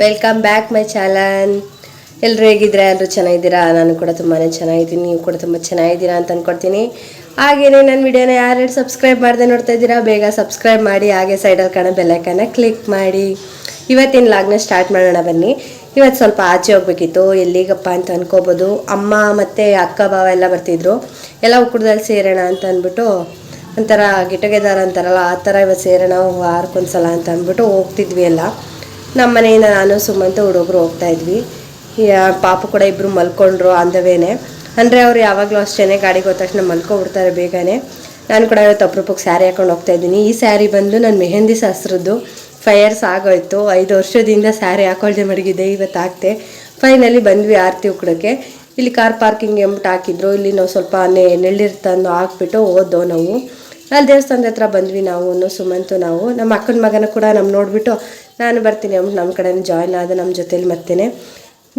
Welcome back my channel. ಎಲ್ಲರೂ ಹೇಗಿದ್ದೀರಾ? ಎಲ್ಲರೂ ಚೆನ್ನಾಗಿದ್ದೀರಾ? ನಾನು ಕೂಡ ತುಂಬಾ ಚೆನ್ನಾಗಿದ್ದೀನಿ, ನೀವು ಕೂಡ ತುಂಬ ಚೆನ್ನಾಗಿದ್ದೀರಾ ಅಂತ ಅಂದ್ಕೊಡ್ತೀನಿ. ಹಾಗೆಯೇ ನನ್ನ ವಿಡಿಯೋನ ಯಾರ್ಯಾರು ಸಬ್ಸ್ಕ್ರೈಬ್ ಮಾಡದೆ ನೋಡ್ತಾ ಇದ್ದೀರಾ ಬೇಗ ಸಬ್ಸ್ಕ್ರೈಬ್ ಮಾಡಿ, ಹಾಗೆ ಸೈಡಲ್ಲಿ ಕಾಣೋ ಬೆಲ್ಲೈಕನ್ನ ಕ್ಲಿಕ್ ಮಾಡಿ. ಇವತ್ತಿನ ಲಾಗ್ನ ಸ್ಟಾರ್ಟ್ ಮಾಡೋಣ ಬನ್ನಿ. ಇವತ್ತು ಸ್ವಲ್ಪ ಆಚೆ ಹೋಗ್ಬೇಕಿತ್ತು, ಎಲ್ಲಿಗಪ್ಪ ಅಂತ ಅನ್ಕೋಬೋದು. ಅಮ್ಮ ಮತ್ತು ಅಕ್ಕ ಭಾವ ಎಲ್ಲ ಬರ್ತಿದ್ರು, ಎಲ್ಲ ಒಕ್ಕೂಟದಲ್ಲಿ ಸೇರೋಣ ಅಂತ ಅಂದ್ಬಿಟ್ಟು ಒಂಥರ ಗೆಟ್ ಟುಗೆದರ್ ಅಂತಾರಲ್ಲ ಆ ಥರ ಇವತ್ತು ಸೇರೋಣ ವಾರಕ್ಕೊಂದ್ಸಲ ಅಂತ ಅಂದ್ಬಿಟ್ಟು ಹೋಗ್ತಿದ್ವಿ ಎಲ್ಲ. ನಮ್ಮ ಮನೆಯಿಂದ ನಾನು ಸುಮಂತ ಹುಡುಗರು ಹೋಗ್ತಾಯಿದ್ವಿ. ಪಾಪು ಕೂಡ ಇಬ್ಬರು ಮಲ್ಕೊಂಡ್ರು ಅಂದವೇನೆ. ಅಂದರೆ ಅವ್ರು ಯಾವಾಗಲೂ ಅಷ್ಟೇ ಗಾಡಿಗೆ ಹೋದ ತಕ್ಷಣ ಮಲ್ಕೊಬಿಡ್ತಾರೆ ಬೇಗನೆ. ನಾನು ಕೂಡ ಇವತ್ತು ಅಪರೂಪಕ್ಕೆ ಸ್ಯಾರಿ ಹಾಕೊಂಡು ಹೋಗ್ತಾಯಿದ್ದೀನಿ. ಈ ಸ್ಯಾರಿ ಬಂದು ನಾನು ಮೆಹಂದಿ ಶಾಸ್ತ್ರದ್ದು 5 years ಆಗೋಯ್ತು. 5 ವರ್ಷದಿಂದ ಸ್ಯಾರಿ ಹಾಕೊಳ್ದೆ ಮಡಗಿದೆ, ಇವತ್ತು ಹಾಕ್ತೆ. ಫೈನಲಿ ಬಂದ್ವಿ ಆರತಿ ಉಕ್ಕಡಕ್ಕೆ. ಇಲ್ಲಿ ಕಾರ್ ಪಾರ್ಕಿಂಗ್ ಎಂಬಿಟ್ಟು ಹಾಕಿದ್ರು. ಇಲ್ಲಿ ನಾವು ಸ್ವಲ್ಪ ನೆಳ್ಳಿರು ತಂದು ಹಾಕ್ಬಿಟ್ಟು ಹೋದೋ ನಾವು. ಅಲ್ಲಿ ದೇವಸ್ಥಾನದ ಹತ್ರ ಬಂದ್ವಿ ನಾವು ಸುಮಂತು. ನಾವು ನಮ್ಮ ಅಕ್ಕನ ಮಗನ ಕೂಡ ನಮ್ಮ ನೋಡಿಬಿಟ್ಟು ನಾನು ಬರ್ತೀನಿ ಅಂದ್ಬಿಟ್ಟು ನಮ್ಮ ಕಡೆನೇ ಜಾಯ್ನ್ ಆದ ನಮ್ಮ ಜೊತೇಲಿ. ಮತ್ತೇ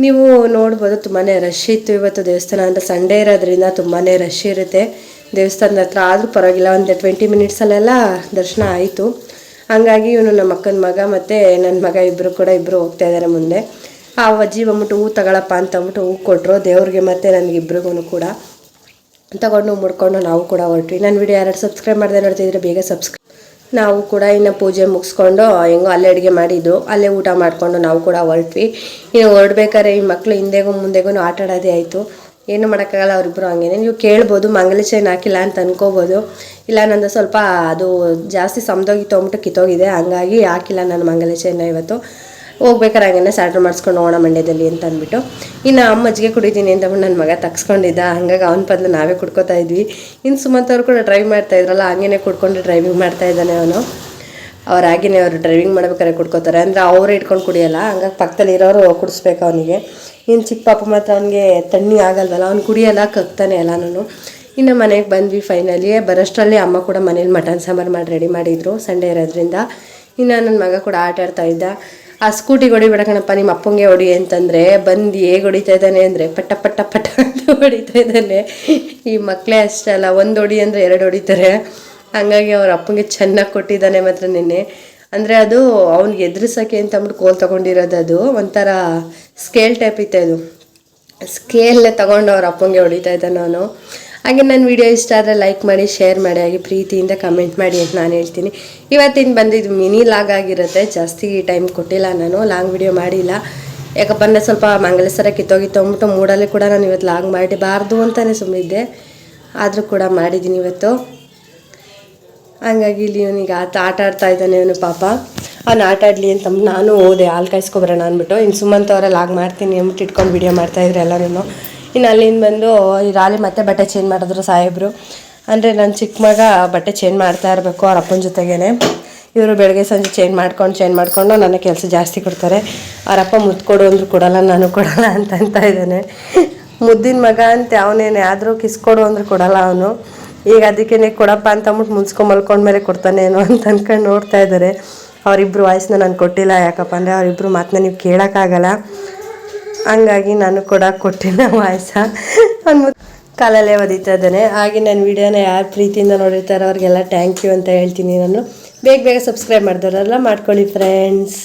ನೀವು ನೋಡ್ಬೋದು ತುಂಬಾ ರಶ್ ಇತ್ತು ಇವತ್ತು. ದೇವಸ್ಥಾನ ಅಂತ ಸಂಡೇ ಇರೋದ್ರಿಂದ ತುಂಬಾ ರಶ್ ಇರುತ್ತೆ ದೇವಸ್ಥಾನದ ಹತ್ರ. ಆದರೂ ಪರವಾಗಿಲ್ಲ, ಒಂದು 20 minutesಲ್ಲೆಲ್ಲ ದರ್ಶನ ಆಯಿತು. ಹಂಗಾಗಿ ಇವನು ನಮ್ಮ ಅಕ್ಕನ ಮಗ ಮತ್ತು ನನ್ನ ಮಗ ಇಬ್ಬರು ಹೋಗ್ತಾಯಿದ್ದಾರೆ ಮುಂದೆ. ಆ ಅಜ್ಜಿ ಬಂದ್ಬಿಟ್ಟು ಹೂ ತಗೊಳಪ್ಪ ಅಂತ ಅಂದ್ಬಿಟ್ಟು ಹೂ ಕೊಟ್ಟರು ದೇವ್ರಿಗೆ ಮತ್ತು ನನಗಿಬ್ರಿಗೂ ಕೂಡ. ತಗೊಂಡು ಮುಡ್ಕೊಂಡು ನಾವು ಕೂಡ ಹೊರಟ್ವಿ. ನನ್ನ ವಿಡಿಯೋ ಯಾರು ಸಬ್ಸ್ಕ್ರೈಬ್ ಮಾಡದೆ ನೋಡ್ತಿದ್ರೆ ಬೇಗ ಸಬ್ಸ್ಕ್ರೈಬ್. ನಾವು ಕೂಡ ಇನ್ನು ಪೂಜೆ ಮುಗಿಸ್ಕೊಂಡು ಹೆಂಗೋ ಅಲ್ಲೇ ಅಡುಗೆ ಮಾಡಿದ್ದು ಅಲ್ಲೇ ಊಟ ಮಾಡಿಕೊಂಡು ನಾವು ಕೂಡ ಹೊರಟ್ವಿ. ಇನ್ನು ಹೊರಡ್ಬೇಕಾದ್ರೆ ಈ ಮಕ್ಕಳು ಹಿಂದೆಗೂ ಮುಂದೆಗೂ ಆಟ ಆಡೋದೇ ಆಯಿತು. ಏನು ಮಾಡೋಕ್ಕಾಗಲ್ಲ, ಅವರಿಬ್ಬರು ಹಂಗೇನೆ. ನೀವು ಕೇಳ್ಬೋದು ಮಂಗಲ ಚೈನ್ ಹಾಕಿಲ್ಲ ಅಂತ ಅನ್ಕೋಬೋದು. ಇಲ್ಲ, ನಂದು ಸ್ವಲ್ಪ ಅದು ಜಾಸ್ತಿ ಸಮದೋಗಿತ್ತು ಅಂದ್ಬಿಟ್ಟು ಕಿತ್ತೋಗಿದೆ, ಹಂಗಾಗಿ ಹಾಕಿಲ್ಲ ನಾನು ಮಂಗಲ ಚೈನ. ಇವತ್ತು ಹೋಗ್ಬೇಕಾರೆ ಹಂಗೇನೆ ಸ್ಯಾಡ್ರ್ ಮಾಡಿಸ್ಕೊಂಡು ಹೋಗೋಣ ಮಂಡ್ಯದಲ್ಲಿ ಅಂತ ಅಂದ್ಬಿಟ್ಟು. ಇನ್ನು ಮಜ್ಜಿಗೆ ಕುಡಿತೀನಿ ಅಂತ ನನ್ನ ಮಗ ತಗ್ಸ್ಕೊಂಡಿದ್ದ, ಹಂಗಾಗಿ ಅವನ ಬದಲು ನಾವೇ ಕುಡ್ಕೋತಾ ಇದ್ವಿ. ಇನ್ನು ಸುಮಂತ್ ಅವರು ಕೂಡ ಡ್ರೈವ್ ಮಾಡ್ತಾಯಿದ್ರಲ್ಲ, ಹಂಗೇ ಕುಡ್ಕೊಂಡು ಡ್ರೈವಿಂಗ್ ಮಾಡ್ತಾಯಿದ್ದಾನೆ ಅವನು. ಹಾಗೇನೆ ಅವರು ಡ್ರೈವಿಂಗ್ ಮಾಡ್ಬೇಕಾದ್ರೆ ಕುಡ್ಕೋತಾರೆ, ಅಂದರೆ ಅವರೇ ಇಟ್ಕೊಂಡು ಕುಡಿಯೋಲ್ಲ, ಹಂಗಾಗಿ ಪಕ್ಕದಲ್ಲಿ ಇರೋರು ಕುಡಿಸ್ಬೇಕು ಅವನಿಗೆ. ಇನ್ನು ಚಿಕ್ಕ ಪಾಪ ಮಾತ್ರ ಅವನಿಗೆ ತಣ್ಣಿ ಆಗಲ್ವಲ್ಲ, ಅವ್ನು ಕುಡಿಯೋಲ್ಲ, ಕಕ್ತಾನೆ ಎಲ್ಲನೂ. ಇನ್ನು ಮನೆಗೆ ಬಂದ್ವಿ ಫೈನಲಿ. ಬರೋಷ್ಟರಲ್ಲಿ ಅಮ್ಮ ಕೂಡ ಮನೇಲಿ ಮಟನ್ ಸಾಂಬಾರು ಮಾಡಿ ರೆಡಿ ಮಾಡಿದರು ಸಂಡೇ ಇರೋದ್ರಿಂದ. ಇನ್ನು ನನ್ನ ಮಗ ಕೂಡ ಆಟ ಆಡ್ತಾ ಇದ್ದ. ಆ ಸ್ಕೂಟಿಗೆ ಹೊಡಿಬೇಡ ಕಣಪ್ಪ ನಿಮ್ಮ ಅಪ್ಪಂಗೆ ಹೊಡಿ ಅಂತಂದರೆ ಬಂದು ಹೇಗೆ ಹೊಡಿತಾ ಇದ್ದಾನೆ ಅಂದರೆ ಪಟ್ಟ ಪಟ್ಟ ಪಟ್ಟ ಅಂತ ಹೊಡಿತಾ ಇದ್ದಾನೆ. ಈ ಮಕ್ಕಳೇ ಅಷ್ಟೇ ಅಲ್ಲ, 1 ಹೊಡಿ ಅಂದರೆ 2 ಹೊಡಿತಾರೆ. ಹಂಗಾಗಿ ಅವ್ರ ಅಪ್ಪಂಗೆ ಚೆನ್ನಾಗಿ ಕೊಟ್ಟಿದ್ದಾನೆ ಮಾತ್ರ ನಿನ್ನೆ. ಅಂದರೆ ಅದು ಅವ್ನಿಗೆ ಎದುರಿಸೋಕ್ಕೆ ಅಂತ ಅಂದ್ಬಿಟ್ಟು ಕೋಲ್ ತೊಗೊಂಡಿರೋದು. ಅದು ಒಂಥರ ಸ್ಕೇಲ್ ಟೈಪ್ ಇತ್ತು, ಅದು ಸ್ಕೇಲ್ನೇ ತೊಗೊಂಡು ಅವ್ರ ಅಪ್ಪಂಗೆ ಹೊಡಿತಾ ಇದ್ದಾನೆ ಅವನು. ಹಾಗೆ ನನ್ನ ವಿಡಿಯೋ ಇಷ್ಟ ಆದರೆ ಲೈಕ್ ಮಾಡಿ, ಶೇರ್ ಮಾಡಿ, ಹಾಗೆ ಪ್ರೀತಿಯಿಂದ ಕಮೆಂಟ್ ಮಾಡಿ ಅಂತ ನಾನು ಹೇಳ್ತೀನಿ. ಇವತ್ತಿನ ಬಂದಿದ್ದು ಮಿನಿ ಲಾಗ್ ಆಗಿರುತ್ತೆ, ಜಾಸ್ತಿ ಟೈಮ್ ಕೊಟ್ಟಿಲ್ಲ ನಾನು, ಲಾಂಗ್ ವಿಡಿಯೋ ಮಾಡಿಲ್ಲ. ಯಾಕಪ್ಪ ಅಂದರೆ ಸ್ವಲ್ಪ ಮಂಗಲಸರ ಕಿತ್ತೋಗಿತ್ತು ಅಂದ್ಬಿಟ್ಟು ಮೂಡಲ್ಲಿ ಕೂಡ ನಾನು ಇವತ್ತು ಲಾಗ್ ಮಾಡಬಾರ್ದು ಅಂತಲೇ ಸುಮ್ಮನಿದ್ದೆ. ಆದರೂ ಕೂಡ ಮಾಡಿದ್ದೀನಿ ಇವತ್ತು. ಹಂಗಾಗಿ ಇಲ್ಲಿ ಇವನಿಗೆ ಆಟ ಆಡ್ತಾ ಇದ್ದಾನೆ ಅವನು ಪಾಪ. ಅವ್ನು ಆಟ ಆಡಲಿ ಅಂತ ನಾನು ಹೋದೆ ಹಾಲು ಕಾಯಿಸ್ಕೊಬರೋಣ ಅಂದ್ಬಿಟ್ಟು. ಇನ್ನು ಸುಮಂತ್ ಅವರೆಲ್ಲ ಲಾಗ್ ಮಾಡ್ತೀನಿ ಅಂದ್ಬಿಟ್ಟು ಇಟ್ಕೊಂಡು ವಿಡಿಯೋ ಮಾಡ್ತಾಯಿದ್ರು ಎಲ್ಲರೂ. ಇನ್ನು ಅಲ್ಲಿಂದ ಬಂದು ಈ ರಾಲಿ ಮತ್ತೆ ಬಟ್ಟೆ ಚೇಂಜ್ ಮಾಡಿದ್ರು ಸಾಹೇಬರು. ಅಂದರೆ ನನ್ನ ಚಿಕ್ಕ ಮಗ ಬಟ್ಟೆ ಚೇಂಜ್ ಮಾಡ್ತಾ ಇರಬೇಕು ಅವ್ರ ಅಪ್ಪನ ಜೊತೆಗೇ. ಇವರು ಬೆಳಗ್ಗೆ ಸಂಜೆ ಚೇಂಜ್ ಮಾಡ್ಕೊಂಡು ನನ್ನ ಕೆಲಸ ಜಾಸ್ತಿ ಕೊಡ್ತಾರೆ. ಅವರಪ್ಪ ಮುದ್ದು ಕೊಡು ಅಂದರೂ ಕೊಡೋಲ್ಲ, ನಾನು ಕೊಡೋಲ್ಲ ಅಂತ ಇದ್ದಾನೆ. ಮುದ್ದಿನ ಮಗ ಅಂತ ಅವನೇನೆ, ಆದರೂ ಕಿಸ್ಕೊಡು ಅಂದರೂ ಕೊಡೋಲ್ಲ ಅವನು. ಈಗ ಅದಕ್ಕೇ ಕೊಡಪ್ಪ ಅಂತ ಅಂದ್ಬಿಟ್ಟು ಮಲ್ಕೊಂಡ್ಮೇಲೆ ಕೊಡ್ತಾನೇನೋ ಅಂತ ಅಂದ್ಕೊಂಡು ನೋಡ್ತಾ ಇದ್ದಾರೆ. ಅವರಿಬ್ಬರು ವಾಯ್ಸನ್ನ ನಾನು ಕೊಟ್ಟಿಲ್ಲ, ಯಾಕಪ್ಪ ಅಂದರೆ ಅವರಿಬ್ಬರು ಮಾತನ್ನ ನೀವು ಕೇಳೋಕ್ಕಾಗಲ್ಲ. ಹಂಗಾಗಿ ನಾನು ಕೂಡ ಕೊಟ್ಟಿಲ್ಲ ವಾಯ್ಸ. ಅವ್ನು ಕಾಲಲ್ಲೇ ಒದಿತಾ ಇದ್ದಾನೆ. ಹಾಗೆ ನನ್ನ ವೀಡಿಯೋನ ಯಾರು ಪ್ರೀತಿಯಿಂದ ನೋಡಿರ್ತಾರೋ ಅವ್ರಿಗೆಲ್ಲ ಥ್ಯಾಂಕ್ ಯು ಅಂತ ಹೇಳ್ತೀನಿ ನಾನು. ಬೇಗ ಸಬ್ಸ್ಕ್ರೈಬ್ ಮಾಡಿದವರೆಲ್ಲ ಮಾಡ್ಕೊಳ್ಳಿ ಫ್ರೆಂಡ್ಸ್.